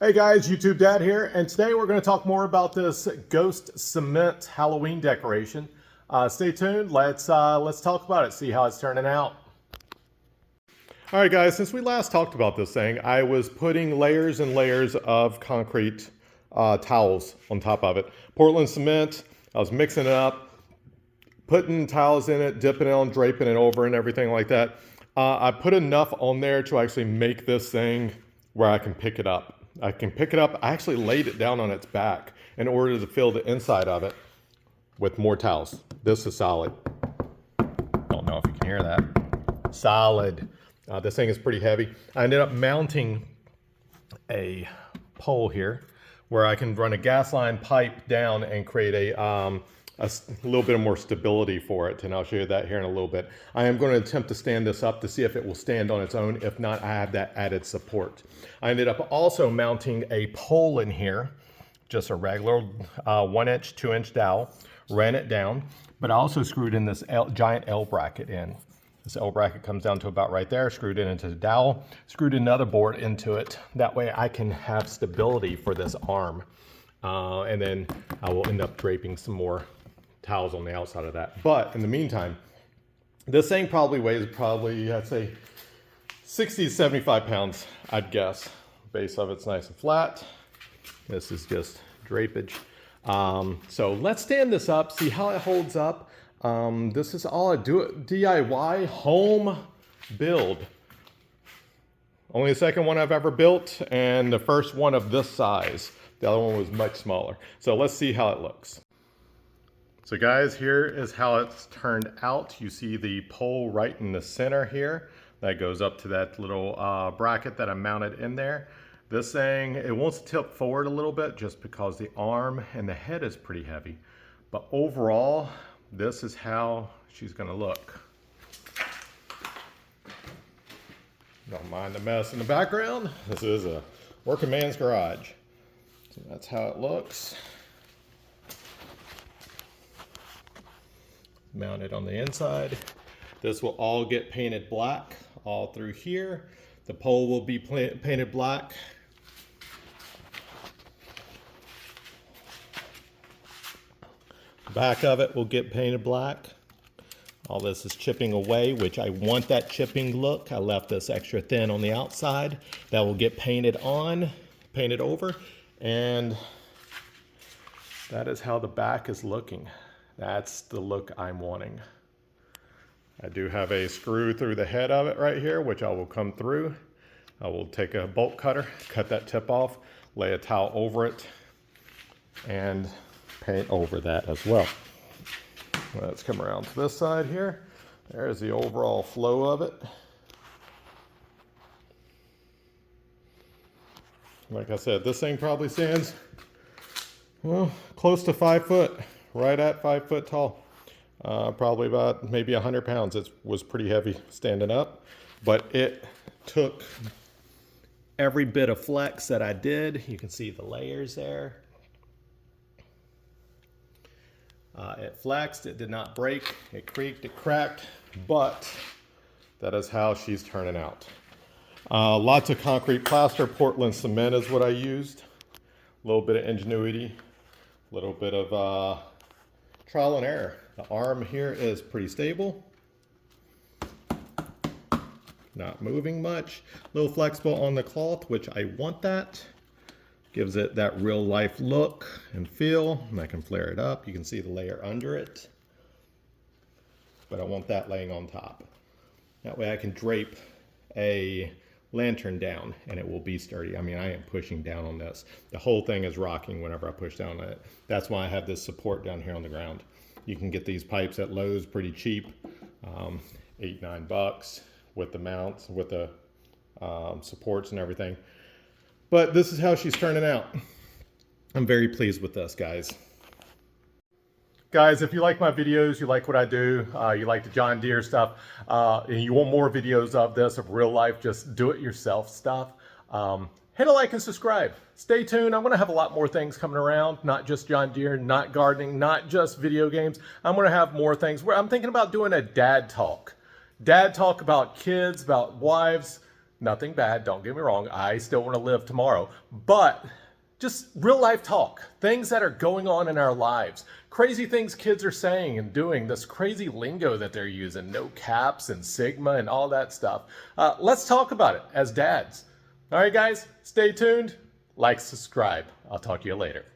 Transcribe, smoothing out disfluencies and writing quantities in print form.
Hey guys, YouTube Dad here, and today we're going to talk more about this ghost cement Halloween decoration. Stay tuned. Let's talk about it. See how it's turning out. All right, guys. Since we last talked about this thing, I was putting layers and layers of concrete towels on top of it. Portland cement. I was mixing it up, putting towels in it, dipping it on, draping it over, and everything like that. I put enough on there to actually make this thing where I can pick it up. I can pick it up. I actually laid it down on its back in order to fill the inside of it with more towels. This is solid. Don't know if you can hear that. Solid. This thing is pretty heavy. I ended up mounting a pole here where I can run a gas line pipe down and create a little bit more stability for it, and I'll show you that here in a little bit. I am going to attempt to stand this up to see if it will stand on its own. If not, I have that added support. I ended up also mounting a pole in here, just a regular 1-inch, 2-inch dowel, ran it down, but I also screwed in this giant L bracket in. This L bracket comes down to about right there, screwed it into the dowel, screwed another board into it. That way I can have stability for this arm. And then I will end up draping some more towels on the outside of that. But in the meantime, this thing probably weighs I'd say 60 to 75 pounds, I'd guess. Base of it's nice and flat. This is just drapage. So let's stand this up, see how it holds up. This is all a DIY home build. Only the second one I've ever built, and the first one of this size. The other one was much smaller. So let's see how it looks. So guys, here is how it's turned out. You see the pole right in the center here. That goes up to that little bracket that I mounted in there. This thing, it wants to tip forward a little bit just because the arm and the head is pretty heavy. But overall, this is how she's gonna look. Don't mind the mess in the background. This is a working man's garage. So that's how it looks. Mounted on the inside. This will all get painted black all through here. The pole will be painted black. Back of it will get painted black. All this is chipping away, which I want that chipping look. I left this extra thin on the outside. That will get painted on, painted over, and that is how the back is looking. That's the look I'm wanting. I do have a screw through the head of it right here, which I will come through. I will take a bolt cutter, cut that tip off, lay a towel over it, and paint over that as well. Let's come around to this side here. There's the overall flow of it. Like I said, this thing probably stands, well, close to 5 foot. Right at 5 foot tall. Probably about maybe 100 pounds. It was pretty heavy standing up, but it took every bit of flex that I did. You can see the layers there. It flexed, it did not break, it creaked, it cracked, but that is how she's turning out. Lots of concrete plaster, Portland cement is what I used. A little bit of ingenuity, a little bit of trial and error. The arm here is pretty stable. Not moving much. A little flexible on the cloth, which I want that. Gives it that real life look and feel. And I can flare it up. You can see the layer under it. But I want that laying on top. That way I can drape a lantern down and it will be sturdy. I mean, I am pushing down on this. The whole thing is rocking whenever I push down on it. That's why I have this support down here on the ground. You can get these pipes at Lowe's pretty cheap, $8, $9 with the mounts, with the supports and everything. But this is how she's turning out. I'm very pleased with this, guys. Guys, if you like my videos, you like what I do, you like the John Deere stuff, and you want more videos of this, of real life, just do-it-yourself stuff, hit a like and subscribe. Stay tuned. I'm going to have a lot more things coming around, not just John Deere, not gardening, not just video games. I'm going to have more things. I'm thinking about doing a dad talk about kids, about wives, Nothing bad, don't get me wrong. I still want to live tomorrow. But just real life talk, things that are going on in our lives, crazy things kids are saying and doing, this crazy lingo that they're using, no caps and sigma and all that stuff. Let's talk about it as dads. All right, guys, stay tuned, like, subscribe. I'll talk to you later.